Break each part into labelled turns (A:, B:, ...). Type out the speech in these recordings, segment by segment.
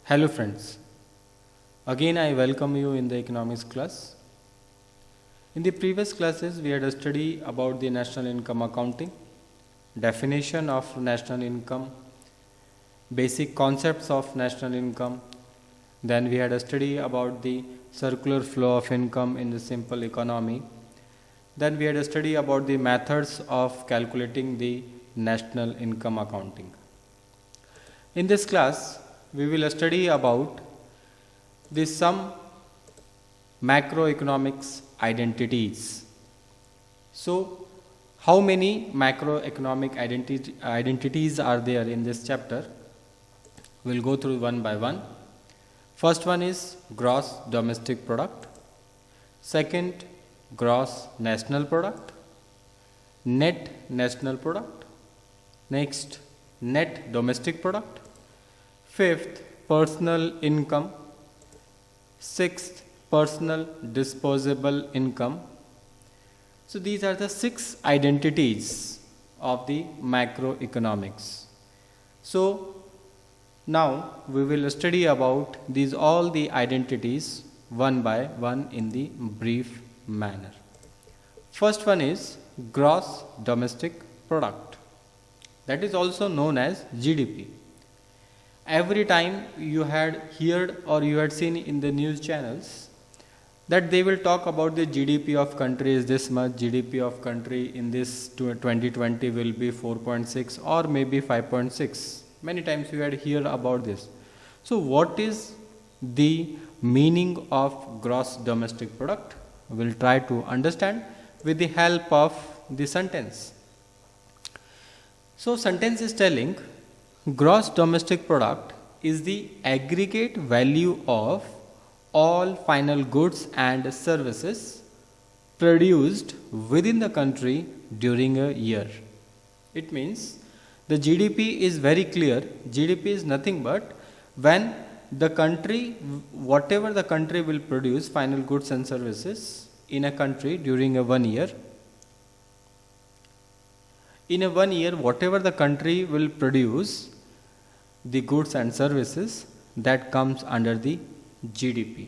A: Hello friends, again I welcome you in the economics class. In the previous classes we had a study about the national income accounting, definition of national income, basic concepts of national income. Then we had a study about the circular flow of income in the simple economy. Then we had a study about the methods of calculating the national income accounting. In this class we will study about the some macroeconomics identities. So, how many macroeconomic identities are there in this chapter? We'll go through one by one. First one is gross domestic product. Second, gross national product. Net national product. Next, net domestic product. Fifth, personal income. Sixth, personal disposable income. So these are the 6 identities of the macroeconomics. So now we will study about these all the identities one by one in the brief manner. First one is gross domestic product, that is also known as GDP. Every time you had heard or you had seen in the news channels that they will talk about the GDP of country is this much, GDP of country in this 2020 will be 4.6 or maybe 5.6. Many times you had heard about this. So what is the meaning of gross domestic product? We will try to understand with the help of the sentence. So sentence is telling gross domestic product is the aggregate value of all final goods and services produced within the country during a year. It means the GDP is very clear. GDP is nothing but when the country, whatever the country will produce final goods and services in a country during a 1 year. In a 1 year, whatever the country will produce the goods and services, that comes under the GDP.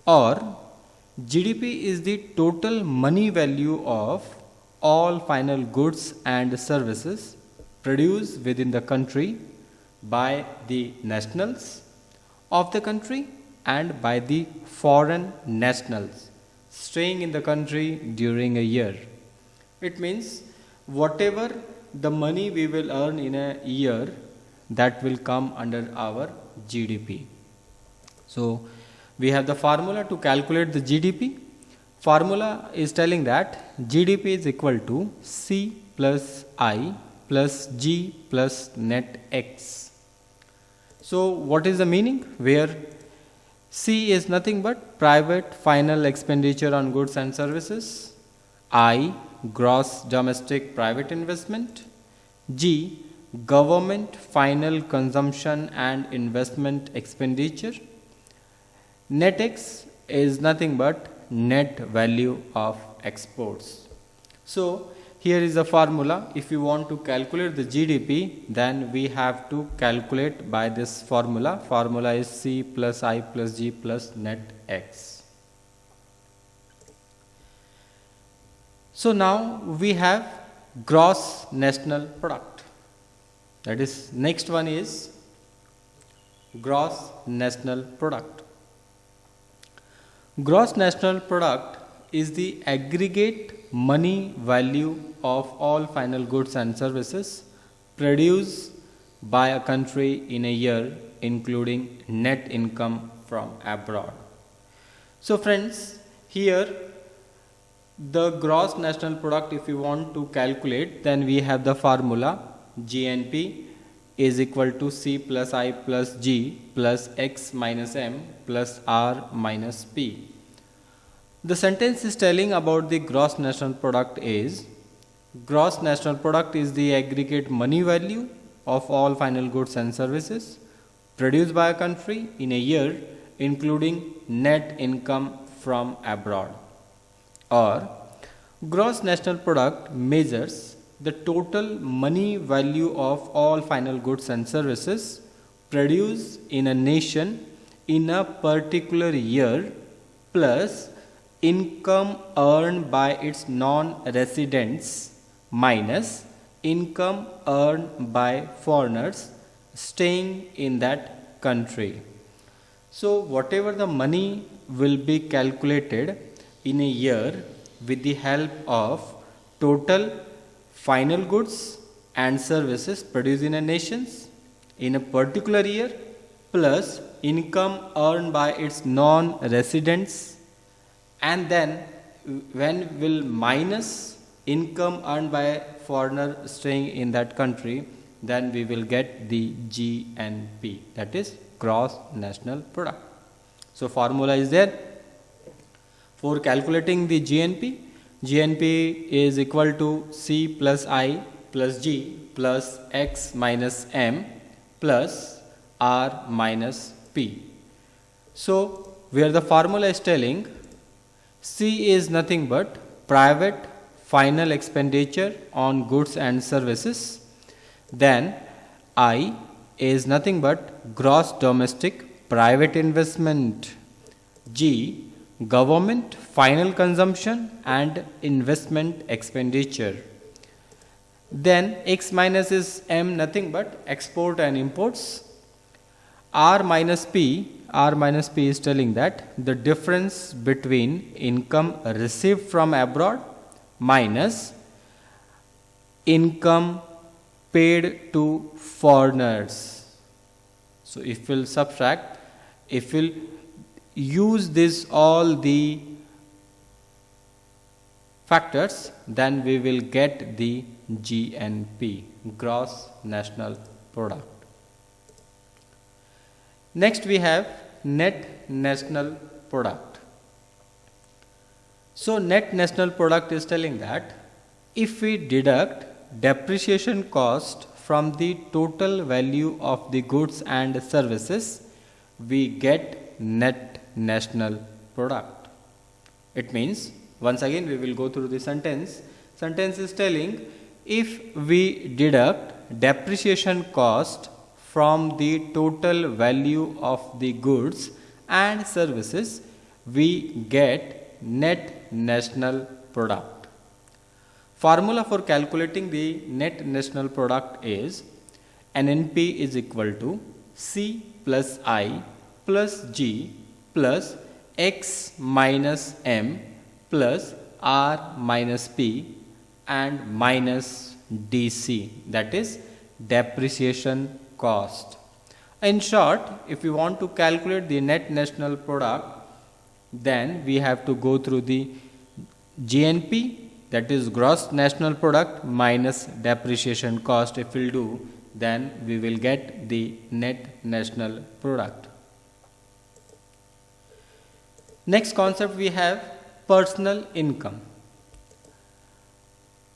A: Or GDP is the total money value of all final goods and services produced within the country by the nationals of the country and by the foreign nationals staying in the country during a year. It means whatever the money we will earn in a year, that will come under our GDP. So we have the formula to calculate the GDP. Formula is telling that GDP is equal to C plus I plus G plus net X. So what is the meaning? Where C is nothing but private final expenditure on goods and services, I gross domestic private investment, G government final consumption and investment expenditure, net X is nothing but net value of exports. So here is the formula. If you want to calculate the GDP, then we have to calculate by this formula. Formula is C plus I plus G plus net X. So now we have gross national product. That is, next one is gross national product. Gross national product is the aggregate money value of all final goods and services produced by a country in a year, including net income from abroad. So friends, here the gross national product, if you want to calculate, then we have the formula GNP is equal to C plus I plus G plus X minus M plus R minus P. The sentence is telling about the gross national product is gross national product is the aggregate money value of all final goods and services produced by a country in a year, including net income from abroad. Or gross national product measures the total money value of all final goods and services produced in a nation in a particular year plus income earned by its non-residents minus income earned by foreigners staying in that country. So whatever the money will be calculated in a year with the help of total final goods and services produced in a nation in a particular year plus income earned by its non-residents, and then when will minus income earned by foreigner staying in that country, then we will get the GNP, that is gross national product. So formula is there for calculating the GNP. GNP is equal to C plus I plus G plus X minus M plus R minus P. So where the formula is telling C is nothing but private final expenditure on goods and services, then I is nothing but gross domestic private investment, G government final consumption and investment expenditure, then X minus is M nothing but export and imports, R minus P is telling that the difference between income received from abroad minus income paid to foreigners. So if we'll subtract, if we'll use this all the factors, then we will get the GNP, gross national product. Next we have net national product. So net national product is telling that if we deduct depreciation cost from the total value of the goods and services, we get net national product. It means, once again we will go through the sentence. Sentence is telling if we deduct depreciation cost from the total value of the goods and services, we get net national product. Formula for calculating the net national product is NNP is equal to C plus I plus G plus X minus M plus R minus P and minus DC, that is depreciation cost. In short, if we want to calculate the net national product, then we have to go through the GNP, that is gross national product minus depreciation cost. If we'll do, then we will get the net national product. Next concept we have personal income.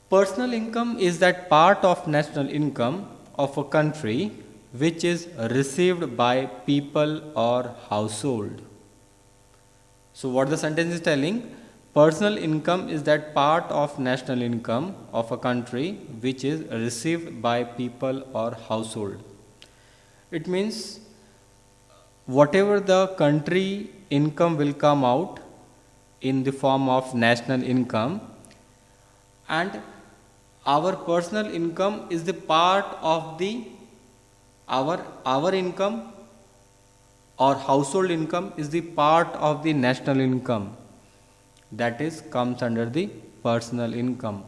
A: Personal income is that part of national income of a country which is received by people or household. So what the sentence is telling, personal income is that part of national income of a country which is received by people or household. It means whatever the country income will come out in the form of national income, and our personal income is the part of the our income or household income is the part of the national income, that is comes under the personal income.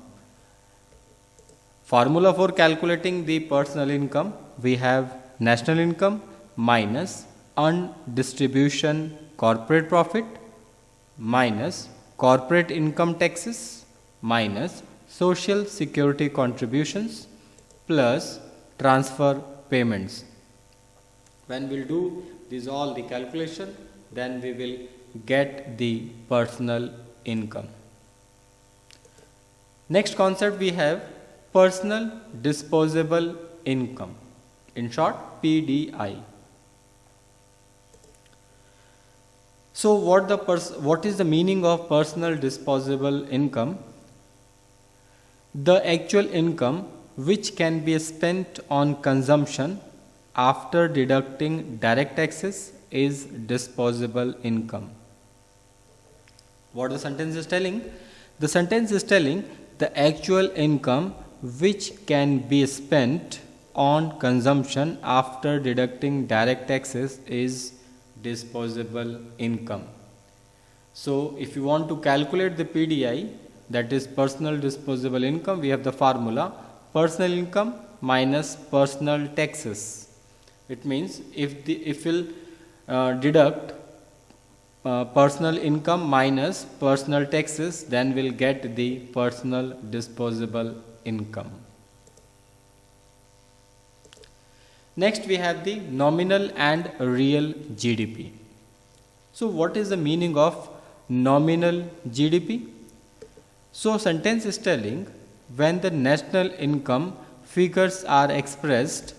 A: Formula for calculating the personal income, we have national income minus undistribution corporate profit minus corporate income taxes minus social security contributions plus transfer payments. When we'll do this all the calculation, then we will get the personal income. Next concept we have personal disposable income, in short PDI. So what is the meaning of personal disposable income? The actual income which can be spent on consumption after deducting direct taxes is disposable income. What the sentence is telling? The sentence is telling the actual income which can be spent on consumption after deducting direct taxes is disposable income. So if you want to calculate the PDI, that is personal disposable income, we have the formula personal income minus personal taxes. It means if we'll deduct personal income minus personal taxes, then we'll get the personal disposable income. Next we have the nominal and real GDP. So what is the meaning of nominal GDP? So sentence is telling when the national income figures are expressed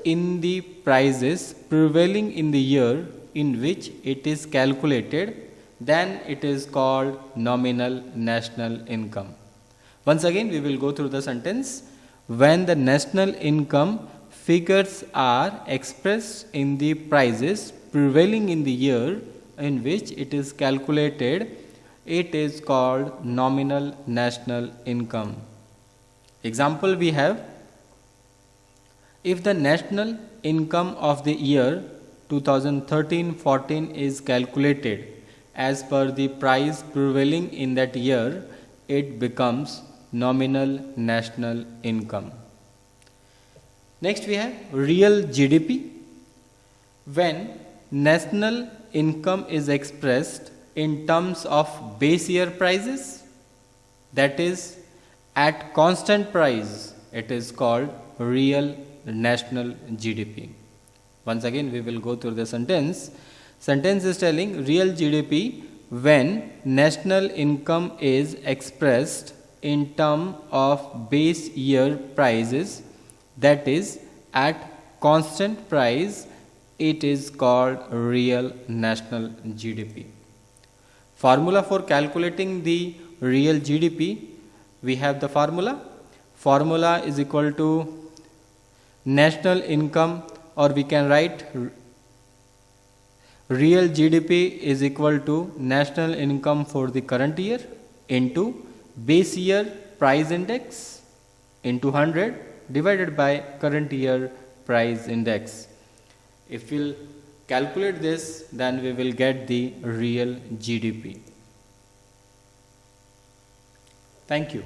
A: in the prices prevailing in the year in which it is calculated, then it is called nominal national income. Once again we will go through the sentence. When the national income figures are expressed in the prices prevailing in the year in which it is calculated, it is called nominal national income. Example we have, if the national income of the year 2013-14 is calculated as per the price prevailing in that year, it becomes nominal national income. Next we have real GDP. When national income is expressed in terms of base year prices, that is at constant price, it is called real national GDP. Once again we will go through the sentence. Sentence is telling real GDP when national income is expressed in term of base year prices, that is at constant price, it is called real national GDP. Formula for calculating the real GDP, we have the formula is equal to national income, or we can write real GDP is equal to national income for the current year into base year price index into 100 divided by current year price index. If we'll calculate this, then we will get the real GDP. Thank you.